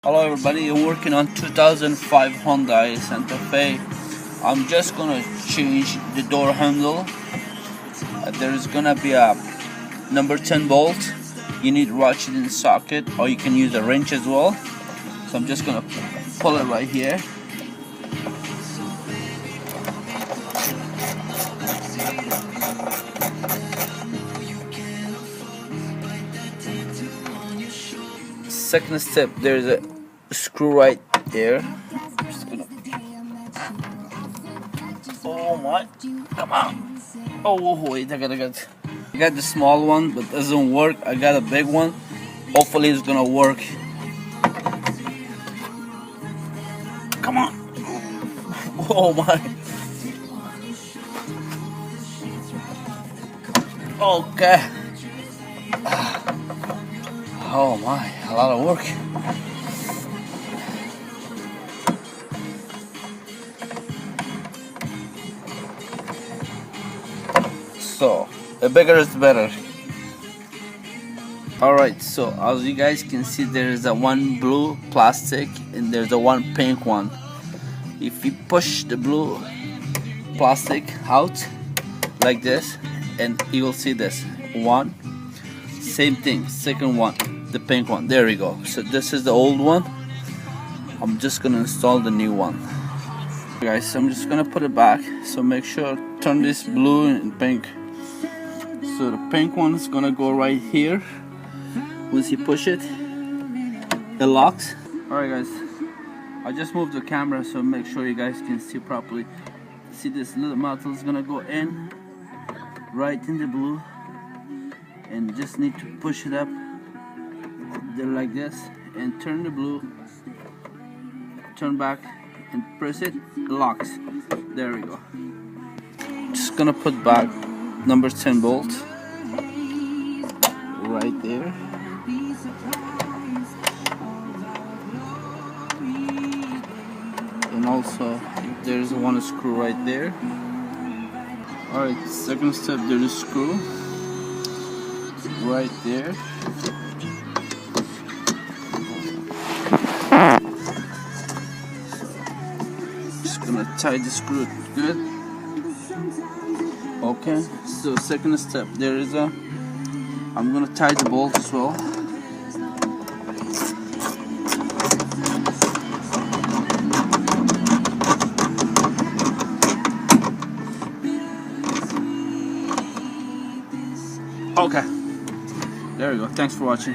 Hello everybody, I'm working on 2005 Hyundai Santa Fe. I'm just gonna change the door handle. There's gonna be a number 10 bolt. You need ratchet in socket, or you can use a wrench as well. So I'm just gonna pull it right here. Second step, there's a screw right there. Just gonna... Oh my! Come on! Oh wait, I got the small one, but it doesn't work. I got a big one. Hopefully, it's gonna work. Come on! Oh my! Okay. Oh my, a lot of work. So, the bigger is better. Alright, so as you guys can see, there is a one blue plastic and there's a one pink one. If you push the blue plastic out like this, and you will see this one, same thing, second one, the pink one, there we go. So this is the old one. I'm just gonna install the new one. Guys, so I'm just gonna put it back, so make sure turn this blue and pink. So the pink one is gonna go right here. Once you push it, it locks. Alright guys, I just moved the camera so make sure you guys can see properly. See, this little metal is gonna go in right in the blue, and just need to push it up there like this and turn the blue, turn back and press it, it locks. There we go. Just gonna put back number 10 bolt right there. And also there's one screw right there. Alright, second step, there's a screw right there. Just gonna tie the screw good. Okay, so second step, there is a, I'm gonna tie the bolt as well. Okay, there we go. Thanks for watching.